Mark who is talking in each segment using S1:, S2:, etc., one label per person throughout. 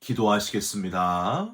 S1: 기도하시겠습니다.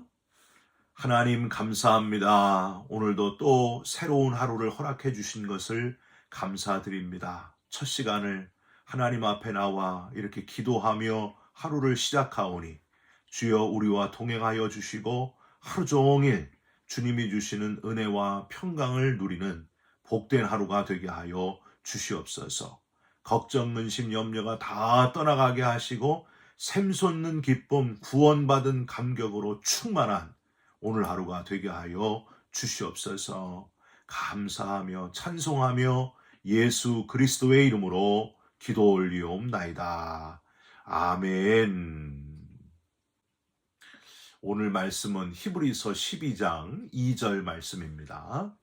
S1: 하나님 감사합니다. 오늘도 또 새로운 하루를 허락해 주신 것을 감사드립니다. 첫 시간을 하나님 앞에 나와 이렇게 기도하며 하루를 시작하오니 주여 우리와 동행하여 주시고 하루 종일 주님이 주시는 은혜와 평강을 누리는 복된 하루가 되게 하여 주시옵소서. 걱정, 근심, 염려가 다 떠나가게 하시고 샘솟는 기쁨, 구원받은 감격으로 충만한 오늘 하루가 되게 하여 주시옵소서. 감사하며 찬송하며 예수 그리스도의 이름으로 기도 올리옵나이다. 아멘. 오늘 말씀은 히브리서 12장 2절 말씀입니다.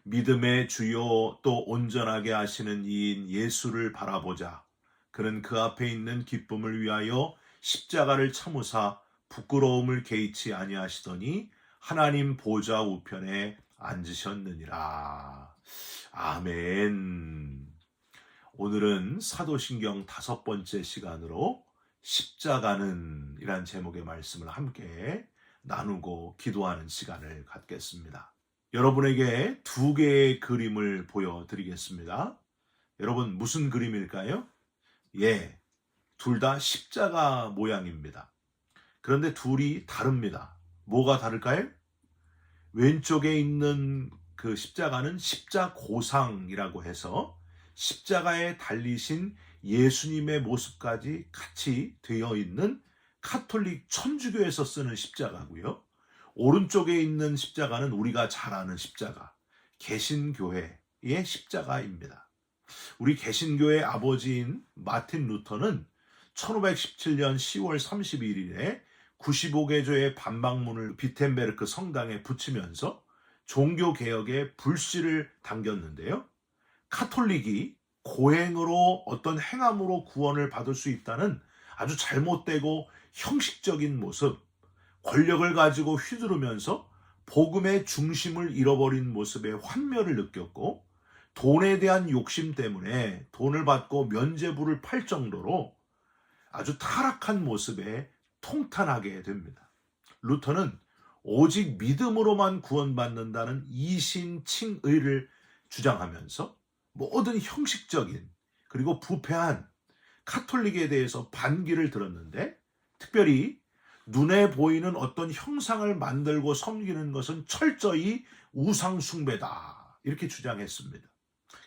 S1: 믿음의 주요 또 온전하게 하시는 이인 예수를 바라보자. 그는 그 앞에 있는 기쁨을 위하여 십자가를 참으사 부끄러움을 개의치 아니하시더니 하나님 보좌 우편에 앉으셨느니라. 아멘. 오늘은 사도신경 5번째 시간으로 십자가는 이란 제목의 말씀을 함께 나누고 기도하는 시간을 갖겠습니다. 여러분에게 2개의 그림을 보여드리겠습니다. 여러분 무슨 그림일까요? 둘 다 십자가 모양입니다. 그런데 둘이 다릅니다. 뭐가 다를까요? 왼쪽에 있는 그 십자가는 십자고상이라고 해서 십자가에 달리신 예수님의 모습까지 같이 되어 있는 카톨릭 천주교에서 쓰는 십자가고요. 오른쪽에 있는 십자가는 우리가 잘 아는 십자가, 개신교회의 십자가입니다. 우리 개신교의 아버지인 마틴 루터는 1517년 10월 31일에 95개조의 반박문을 비텐베르크 성당에 붙이면서 종교개혁에 불씨를 당겼는데요. 카톨릭이 고행으로 어떤 행함으로 구원을 받을 수 있다는 아주 잘못되고 형식적인 모습, 권력을 가지고 휘두르면서 복음의 중심을 잃어버린 모습에 환멸을 느꼈고 돈에 대한 욕심 때문에 돈을 받고 면죄부를 팔 정도로 아주 타락한 모습에 통탄하게 됩니다. 루터는 오직 믿음으로만 구원받는다는 이신칭의를 주장하면서 모든 형식적인 그리고 부패한 카톨릭에 대해서 반기를 들었는데, 특별히 눈에 보이는 어떤 형상을 만들고 섬기는 것은 철저히 우상 숭배다 이렇게 주장했습니다.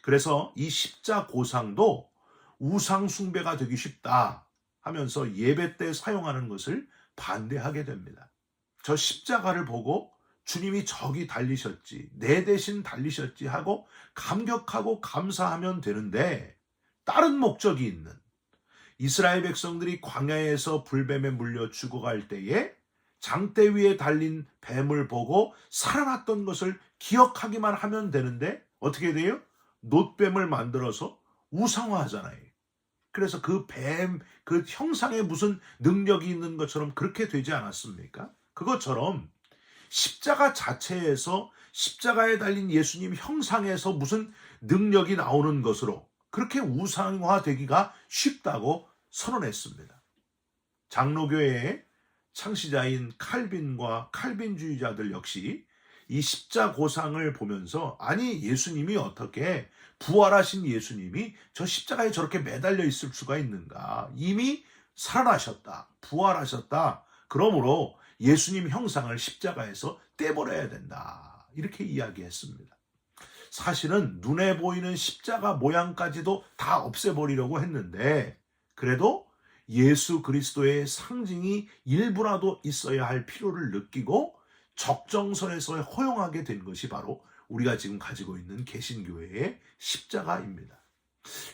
S1: 그래서 이 십자고상도 우상 숭배가 되기 쉽다 하면서 예배 때 사용하는 것을 반대하게 됩니다. 저 십자가를 보고 주님이 저기 달리셨지, 내 대신 달리셨지 하고 감격하고 감사하면 되는데, 다른 목적이 있는 이스라엘 백성들이 광야에서 불뱀에 물려 죽어갈 때에 장대 위에 달린 뱀을 보고 살아났던 것을 기억하기만 하면 되는데 어떻게 돼요? 놋뱀을 만들어서 우상화하잖아요. 그래서 그 뱀, 그 형상에 무슨 능력이 있는 것처럼 그렇게 되지 않았습니까? 그것처럼 십자가 자체에서 십자가에 달린 예수님 형상에서 무슨 능력이 나오는 것으로 그렇게 우상화되기가 쉽다고 선언했습니다. 장로교회의 창시자인 칼빈과 칼빈주의자들 역시 이 십자고상을 보면서 아니 예수님이 어떻게 부활하신 예수님이 저 십자가에 저렇게 매달려 있을 수가 있는가? 이미 살아나셨다. 부활하셨다. 그러므로 예수님 형상을 십자가에서 떼버려야 된다. 이렇게 이야기했습니다. 사실은 눈에 보이는 십자가 모양까지도 다 없애버리려고 했는데 그래도 예수 그리스도의 상징이 일부라도 있어야 할 필요를 느끼고 적정선에서 허용하게 된 것이 바로 우리가 지금 가지고 있는 개신교회의 십자가입니다.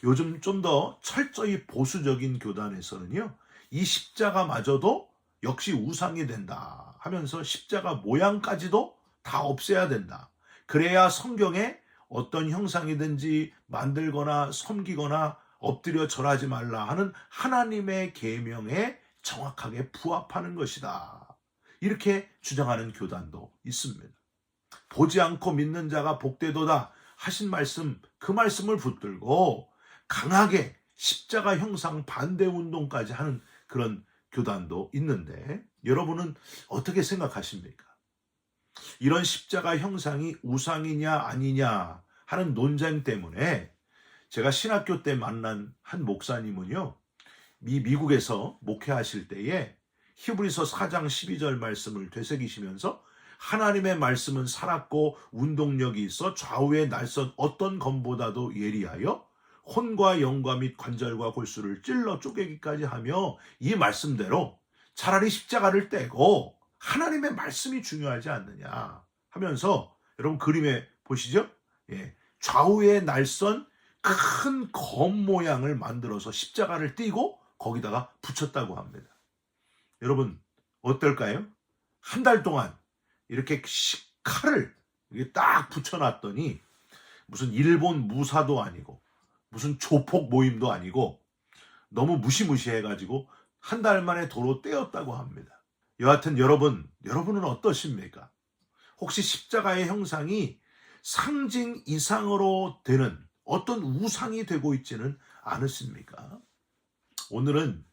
S1: 요즘 좀 더 철저히 보수적인 교단에서는요, 이 십자가마저도 역시 우상이 된다 하면서 십자가 모양까지도 다 없애야 된다. 그래야 성경에 어떤 형상이든지 만들거나 섬기거나 엎드려 절하지 말라 하는 하나님의 계명에 정확하게 부합하는 것이다. 이렇게 주장하는 교단도 있습니다. 보지 않고 믿는 자가 복되도다 하신 말씀, 그 말씀을 붙들고 강하게 십자가 형상 반대 운동까지 하는 그런 교단도 있는데 여러분은 어떻게 생각하십니까? 이런 십자가 형상이 우상이냐 아니냐 하는 논쟁 때문에 제가 신학교 때 만난 한 목사님은요, 미국에서 목회하실 때에 히브리서 4장 12절 말씀을 되새기시면서 하나님의 말씀은 살았고 운동력이 있어 좌우에 날선 어떤 검보다도 예리하여 혼과 영과 및 관절과 골수를 찔러 쪼개기까지 하며 이 말씀대로 차라리 십자가를 떼고 하나님의 말씀이 중요하지 않느냐 하면서, 여러분 그림에 보시죠? 예, 좌우에 날선 큰 검 모양을 만들어서 십자가를 띄고 거기다가 붙였다고 합니다. 여러분 어떨까요? 한 달 동안 이렇게 칼을 이렇게 딱 붙여놨더니 무슨 일본 무사도 아니고 무슨 조폭 모임도 아니고 너무 무시무시해가지고 한 달 만에 도로 떼었다고 합니다. 여하튼 여러분은 어떠십니까? 혹시 십자가의 형상이 상징 이상으로 되는 어떤 우상이 되고 있지는 않으십니까? 오늘은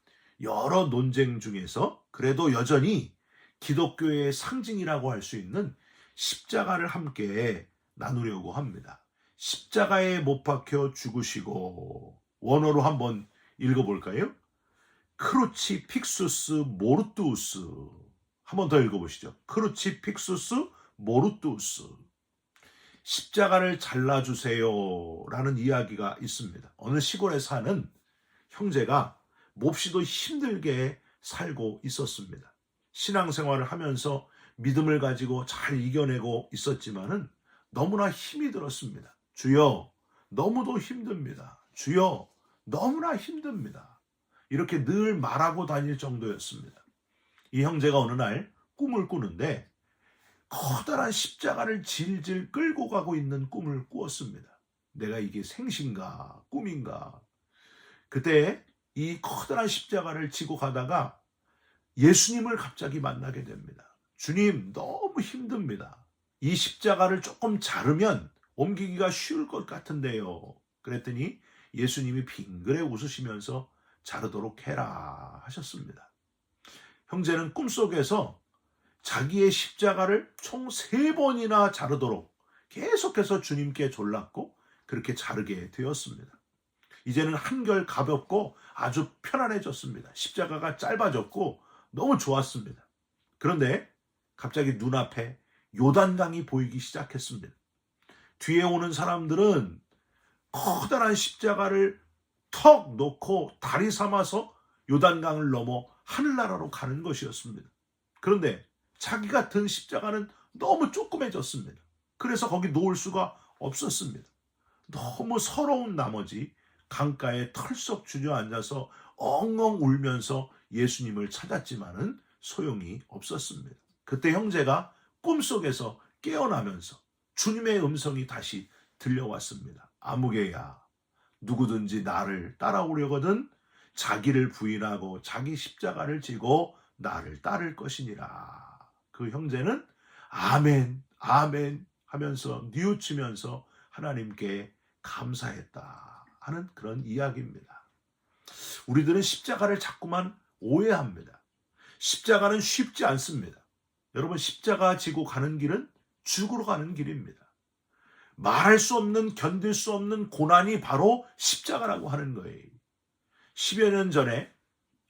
S1: 여러 논쟁 중에서 그래도 여전히 기독교의 상징이라고 할 수 있는 십자가를 함께 나누려고 합니다. 십자가에 못 박혀 죽으시고, 원어로 한번 읽어볼까요? 크루치픽수스 모르투스. 한번 더 읽어보시죠. 크루치픽수스 모르투스. 십자가를 잘라주세요 라는 이야기가 있습니다. 어느 시골에 사는 형제가 몹시도 힘들게 살고 있었습니다. 신앙생활을 하면서 믿음을 가지고 잘 이겨내고 있었지만은 너무나 힘이 들었습니다. 주여, 너무도 힘듭니다. 주여, 너무나 힘듭니다. 이렇게 늘 말하고 다닐 정도였습니다. 이 형제가 어느 날 꿈을 꾸는데 커다란 십자가를 질질 끌고 가고 있는 꿈을 꾸었습니다. 내가 이게 생신가 꿈인가. 그때 이 커다란 십자가를 지고 가다가 예수님을 갑자기 만나게 됩니다. 주님, 너무 힘듭니다. 이 십자가를 조금 자르면 옮기기가 쉬울 것 같은데요. 그랬더니 예수님이 빙그레 웃으시면서 자르도록 해라 하셨습니다. 형제는 꿈속에서 자기의 십자가를 총 3번이나 자르도록 계속해서 주님께 졸랐고 그렇게 자르게 되었습니다. 이제는 한결 가볍고 아주 편안해졌습니다. 십자가가 짧아졌고 너무 좋았습니다. 그런데 갑자기 눈앞에 요단강이 보이기 시작했습니다. 뒤에 오는 사람들은 커다란 십자가를 턱 놓고 다리 삼아서 요단강을 넘어 하늘나라로 가는 것이었습니다. 그런데 자기가 든 십자가는 너무 조그매졌습니다. 그래서 거기 놓을 수가 없었습니다. 너무 서러운 나머지 강가에 털썩 주저앉아서 엉엉 울면서 예수님을 찾았지만은 소용이 없었습니다. 그때 형제가 꿈속에서 깨어나면서 주님의 음성이 다시 들려왔습니다. 아무개야, 누구든지 나를 따라오려거든 자기를 부인하고 자기 십자가를 지고 나를 따를 것이니라. 그 형제는 아멘, 아멘 하면서 뉘우치면서 하나님께 감사했다 하는 그런 이야기입니다. 우리들은 십자가를 자꾸만 오해합니다. 십자가는 쉽지 않습니다. 여러분, 십자가 지고 가는 길은 죽으러 가는 길입니다. 말할 수 없는, 견딜 수 없는 고난이 바로 십자가라고 하는 거예요. 10여 년 전에,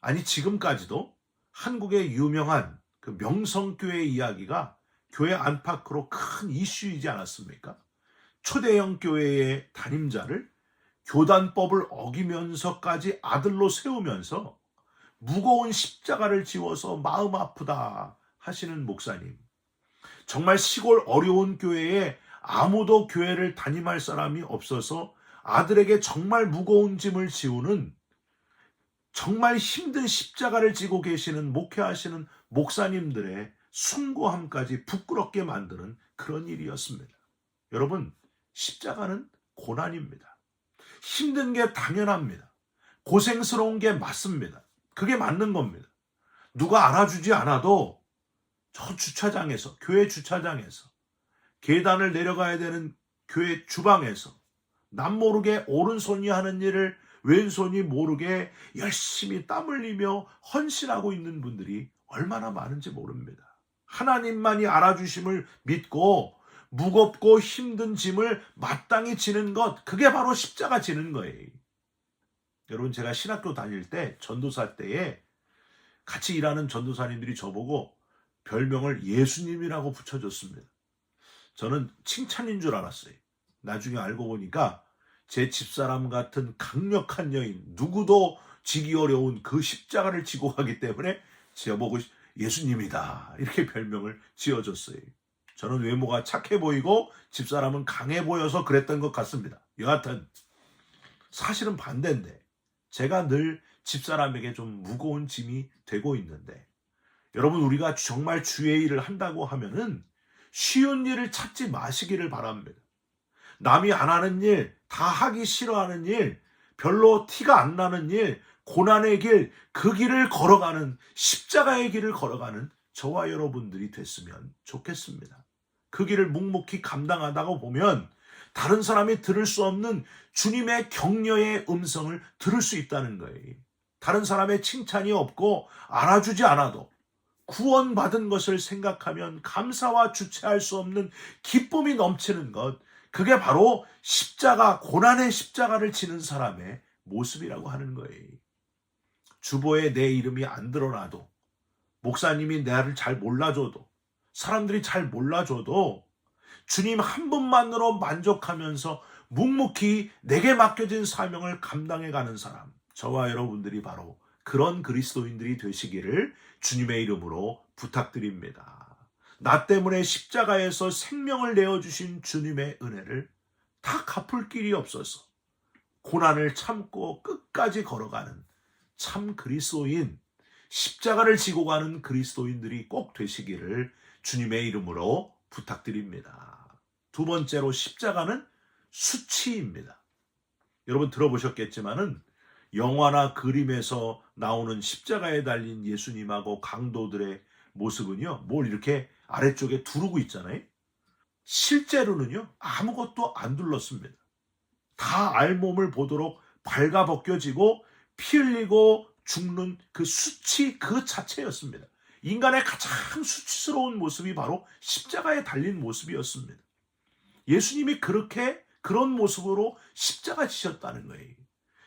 S1: 아니 지금까지도 한국의 유명한 그 명성교회 이야기가 교회 안팎으로 큰 이슈이지 않았습니까? 초대형 교회의 담임자를 교단법을 어기면서까지 아들로 세우면서 무거운 십자가를 지워서 마음 아프다 하시는 목사님. 정말 시골 어려운 교회에 아무도 교회를 담임할 사람이 없어서 아들에게 정말 무거운 짐을 지우는, 정말 힘든 십자가를 지고 계시는 목회하시는 목사님들의 숭고함까지 부끄럽게 만드는 그런 일이었습니다. 여러분, 십자가는 고난입니다. 힘든 게 당연합니다. 고생스러운 게 맞습니다. 그게 맞는 겁니다. 누가 알아주지 않아도 저 주차장에서, 교회 주차장에서, 계단을 내려가야 되는 교회 주방에서 남모르게 오른손이 하는 일을 왼손이 모르게 열심히 땀 흘리며 헌신하고 있는 분들이 얼마나 많은지 모릅니다. 하나님만이 알아주심을 믿고 무겁고 힘든 짐을 마땅히 지는 것, 그게 바로 십자가 지는 거예요. 여러분, 제가 신학교 다닐 때, 전도사 때에 같이 일하는 전도사님들이 저보고 별명을 예수님이라고 붙여줬습니다. 저는 칭찬인 줄 알았어요. 나중에 알고 보니까 제 집사람 같은 강력한 여인, 누구도 지기 어려운 그 십자가를 지고 가기 때문에 저보고 예수님이다, 이렇게 별명을 지어줬어요. 저는 외모가 착해 보이고 집사람은 강해 보여서 그랬던 것 같습니다. 여하튼 사실은 반대인데 제가 늘 집사람에게 좀 무거운 짐이 되고 있는데, 여러분, 우리가 정말 주의 일을 한다고 하면은 쉬운 일을 찾지 마시기를 바랍니다. 남이 안 하는 일, 다 하기 싫어하는 일, 별로 티가 안 나는 일, 고난의 길, 그 길을 걸어가는, 십자가의 길을 걸어가는 저와 여러분들이 됐으면 좋겠습니다. 그 길을 묵묵히 감당하다가 보면 다른 사람이 들을 수 없는 주님의 격려의 음성을 들을 수 있다는 거예요. 다른 사람의 칭찬이 없고 알아주지 않아도 구원받은 것을 생각하면 감사와 주체할 수 없는 기쁨이 넘치는 것, 그게 바로 십자가, 고난의 십자가를 지는 사람의 모습이라고 하는 거예요. 주보에 내 이름이 안 드러나도, 목사님이 나를 잘 몰라줘도, 사람들이 잘 몰라줘도 주님 한 분만으로 만족하면서 묵묵히 내게 맡겨진 사명을 감당해가는 사람, 저와 여러분들이 바로 그런 그리스도인들이 되시기를 주님의 이름으로 부탁드립니다. 나 때문에 십자가에서 생명을 내어주신 주님의 은혜를 다 갚을 길이 없어서 고난을 참고 끝까지 걸어가는 참 그리스도인, 십자가를 지고 가는 그리스도인들이 꼭 되시기를 주님의 이름으로 부탁드립니다. 두 번째로, 십자가는 수치입니다. 여러분 들어보셨겠지만은 영화나 그림에서 나오는 십자가에 달린 예수님하고 강도들의 모습은요, 뭘 이렇게 아래쪽에 두르고 있잖아요. 실제로는요, 아무것도 안 둘렀습니다. 다 알몸을 보도록 발가벗겨지고 피 흘리고 죽는 그 수치 그 자체였습니다. 인간의 가장 수치스러운 모습이 바로 십자가에 달린 모습이었습니다. 예수님이 그런 모습으로 십자가 지셨다는 거예요.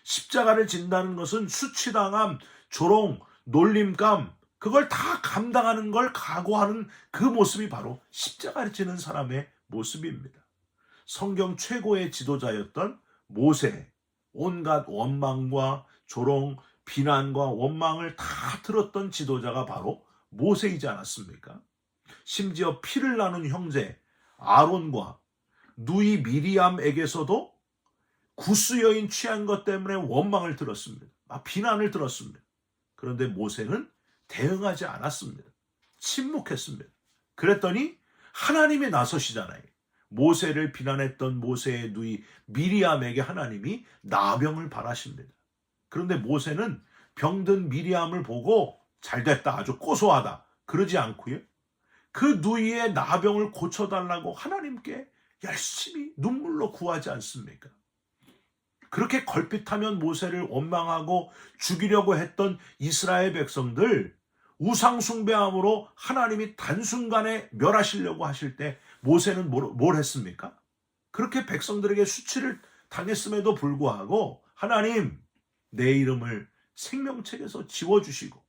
S1: 십자가를 진다는 것은 수치당함, 조롱, 놀림감, 그걸 다 감당하는 걸 각오하는 그 모습이 바로 십자가를 지는 사람의 모습입니다. 성경 최고의 지도자였던 모세, 온갖 원망과 조롱, 비난과 원망을 다 들었던 지도자가 바로 모세이지 않았습니까? 심지어 피를 나눈 형제 아론과 누이 미리암에게서도 구스 여인 취한 것 때문에 원망을 들었습니다. 비난을 들었습니다. 그런데 모세는 대응하지 않았습니다. 침묵했습니다. 그랬더니 하나님이 나서시잖아요. 모세를 비난했던 모세의 누이 미리암에게 하나님이 나병을 발하십니다. 그런데 모세는 병든 미리암을 보고 잘됐다, 아주 고소하다, 그러지 않고요, 그 누이의 나병을 고쳐달라고 하나님께 열심히 눈물로 구하지 않습니까? 그렇게 걸핏하면 모세를 원망하고 죽이려고 했던 이스라엘 백성들, 우상 숭배함으로 하나님이 단순간에 멸하시려고 하실 때 모세는 뭘 했습니까? 그렇게 백성들에게 수치를 당했음에도 불구하고 하나님, 내 이름을 생명책에서 지워주시고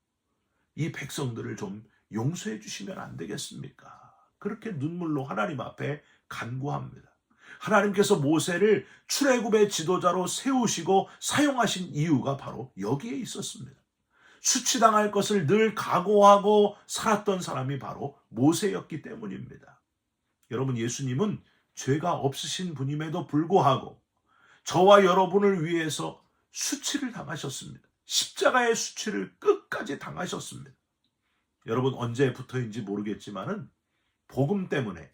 S1: 이 백성들을 좀 용서해 주시면 안 되겠습니까? 그렇게 눈물로 하나님 앞에 간구합니다. 하나님께서 모세를 출애굽의 지도자로 세우시고 사용하신 이유가 바로 여기에 있었습니다. 수치당할 것을 늘 각오하고 살았던 사람이 바로 모세였기 때문입니다. 여러분, 예수님은 죄가 없으신 분임에도 불구하고 저와 여러분을 위해서 수치를 당하셨습니다. 십자가의 수치를 끝까지 당하셨습니다. 여러분, 언제부터인지 모르겠지만은 복음 때문에,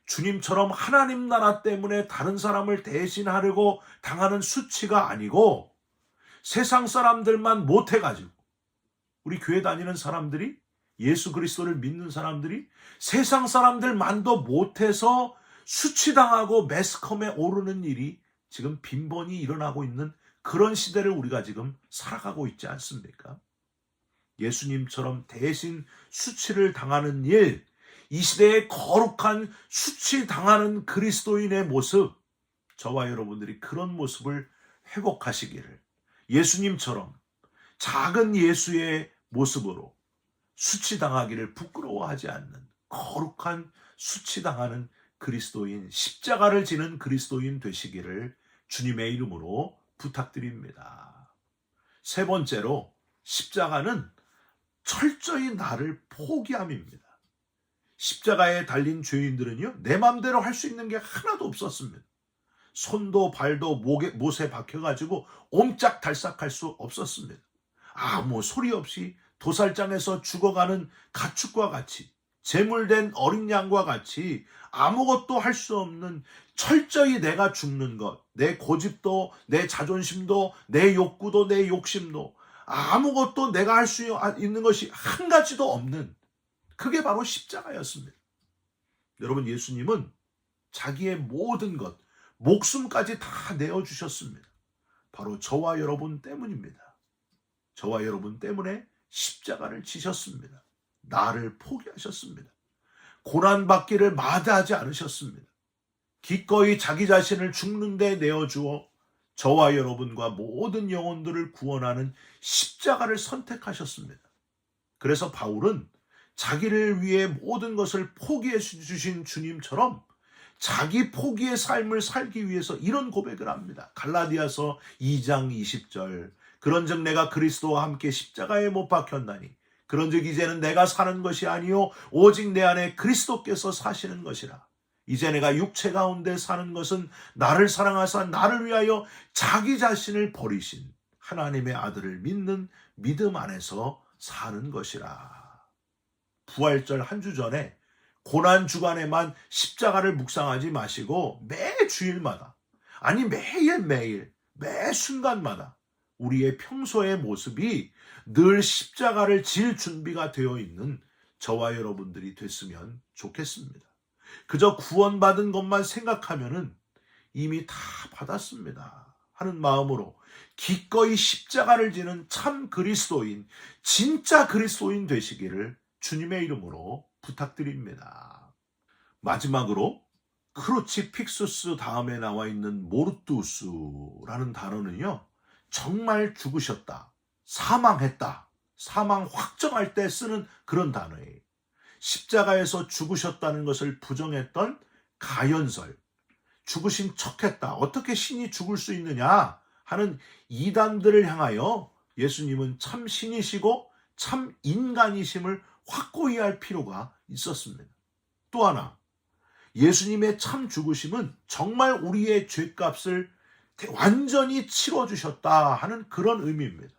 S1: 주님처럼 하나님 나라 때문에 다른 사람을 대신하려고 당하는 수치가 아니고, 세상 사람들만 못해가지고, 우리 교회 다니는 사람들이, 예수 그리스도를 믿는 사람들이 세상 사람들만도 못해서 수치당하고 매스컴에 오르는 일이 지금 빈번히 일어나고 있는 그런 시대를 우리가 지금 살아가고 있지 않습니까? 예수님처럼 대신 수치를 당하는 일, 이 시대에 거룩한 수치당하는 그리스도인의 모습, 저와 여러분들이 그런 모습을 회복하시기를, 예수님처럼 작은 예수의 모습으로 수치당하기를 부끄러워하지 않는 거룩한 수치당하는 그리스도인, 십자가를 지는 그리스도인 되시기를 주님의 이름으로 부탁드립니다. 세 번째로, 십자가는 철저히 나를 포기함입니다. 십자가에 달린 죄인들은요, 내 맘대로 할 수 있는 게 하나도 없었습니다. 손도 발도 못에 박혀가지고 옴짝달싹할 수 없었습니다. 아무 소리 없이 도살장에서 죽어가는 가축과 같이, 제물된 어린 양과 같이 아무것도 할 수 없는, 철저히 내가 죽는 것, 내 고집도, 내 자존심도, 내 욕구도, 내 욕심도, 아무것도 내가 할 수 있는 것이 한 가지도 없는, 그게 바로 십자가였습니다. 여러분, 예수님은 자기의 모든 것, 목숨까지 다 내어주셨습니다. 바로 저와 여러분 때문입니다. 저와 여러분 때문에 십자가를 지셨습니다. 나를 포기하셨습니다. 고난받기를 마다하지 않으셨습니다. 기꺼이 자기 자신을 죽는 데 내어주어 저와 여러분과 모든 영혼들을 구원하는 십자가를 선택하셨습니다. 그래서 바울은 자기를 위해 모든 것을 포기해 주신 주님처럼 자기 포기의 삶을 살기 위해서 이런 고백을 합니다. 갈라디아서 2장 20절, 그런즉 내가 그리스도와 함께 십자가에 못 박혔나니 그런즉 이제는 내가 사는 것이 아니요 오직 내 안에 그리스도께서 사시는 것이라. 이제 내가 육체 가운데 사는 것은 나를 사랑하사 나를 위하여 자기 자신을 버리신 하나님의 아들을 믿는 믿음 안에서 사는 것이라. 부활절 한 주 전에 고난 주간에만 십자가를 묵상하지 마시고 매 주일마다, 아니 매일매일, 매 순간마다 우리의 평소의 모습이 늘 십자가를 질 준비가 되어 있는 저와 여러분들이 됐으면 좋겠습니다. 그저 구원받은 것만 생각하면은 이미 다 받았습니다 하는 마음으로 기꺼이 십자가를 지는 참 그리스도인, 진짜 그리스도인 되시기를 주님의 이름으로 부탁드립니다. 마지막으로 크루치픽수스 다음에 나와 있는 모르투스라는 단어는요, 정말 죽으셨다, 사망했다, 사망 확정할 때 쓰는 그런 단어예요. 십자가에서 죽으셨다는 것을 부정했던 가연설, 죽으신 척했다, 어떻게 신이 죽을 수 있느냐 하는 이단들을 향하여 예수님은 참 신이시고 참 인간이심을 확고히 할 필요가 있었습니다. 또 하나, 예수님의 참 죽으심은 정말 우리의 죄값을 완전히 치러주셨다 하는 그런 의미입니다.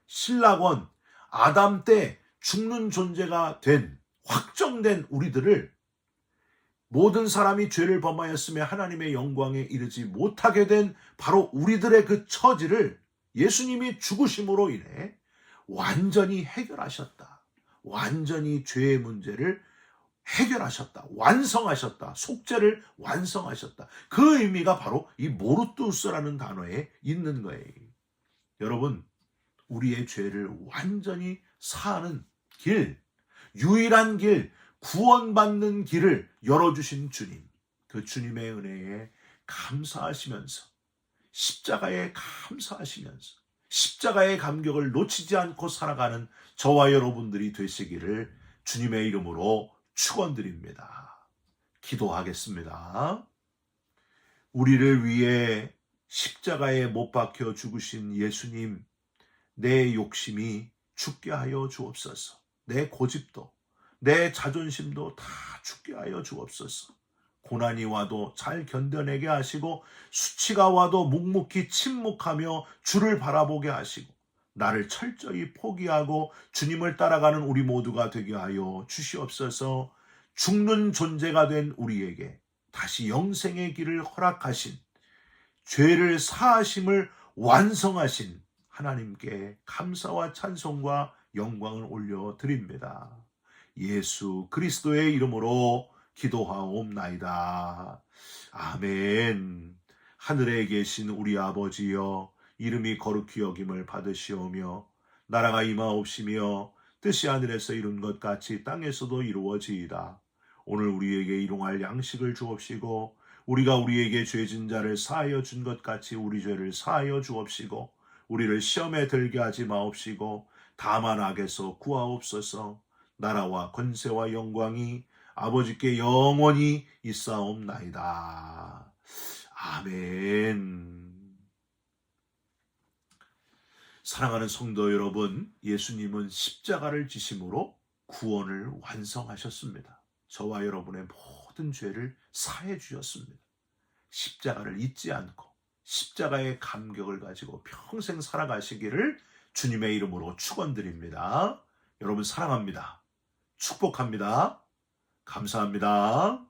S1: 신라권 아담 때 죽는 존재가 된, 확정된 우리들을, 모든 사람이 죄를 범하였으며 하나님의 영광에 이르지 못하게 된 바로 우리들의 그 처지를 예수님이 죽으심으로 인해 완전히 해결하셨다. 완전히 죄의 문제를 해결하셨다. 완성하셨다. 속죄를 완성하셨다. 그 의미가 바로 이 모르투스라는 단어에 있는 거예요. 여러분, 우리의 죄를 완전히 사하는 길, 유일한 길, 구원받는 길을 열어주신 주님, 그 주님의 은혜에 감사하시면서, 십자가에 감사하시면서 십자가의 감격을 놓치지 않고 살아가는 저와 여러분들이 되시기를 주님의 이름으로 축원드립니다. 기도하겠습니다. 우리를 위해 십자가에 못 박혀 죽으신 예수님, 내 욕심이 죽게 하여 주옵소서. 내 고집도, 내 자존심도 다 죽게 하여 주옵소서. 고난이 와도 잘 견뎌내게 하시고, 수치가 와도 묵묵히 침묵하며 주를 바라보게 하시고, 나를 철저히 포기하고 주님을 따라가는 우리 모두가 되게 하여 주시옵소서. 죽는 존재가 된 우리에게 다시 영생의 길을 허락하신, 죄를 사하심을 완성하신 하나님께 감사와 찬송과 영광을 올려드립니다. 예수 그리스도의 이름으로 기도하옵나이다. 아멘. 하늘에 계신 우리 아버지여, 이름이 거룩히 여김을 받으시오며 나라가 임하옵시며 뜻이 하늘에서 이룬 것 같이 땅에서도 이루어지이다. 오늘 우리에게 일용할 양식을 주옵시고 우리가 우리에게 죄진 자를 사하여 준 것 같이 우리 죄를 사하여 주옵시고 우리를 시험에 들게 하지 마옵시고 다만 악에서 구하옵소서. 나라와 권세와 영광이 아버지께 영원히 있사옵나이다. 아멘. 사랑하는 성도 여러분, 예수님은 십자가를 지심으로 구원을 완성하셨습니다. 저와 여러분의 모든 죄를 사해 주셨습니다. 십자가를 잊지 않고 십자가의 감격을 가지고 평생 살아가시기를 주님의 이름으로 축원드립니다. 여러분 사랑합니다. 축복합니다. 감사합니다.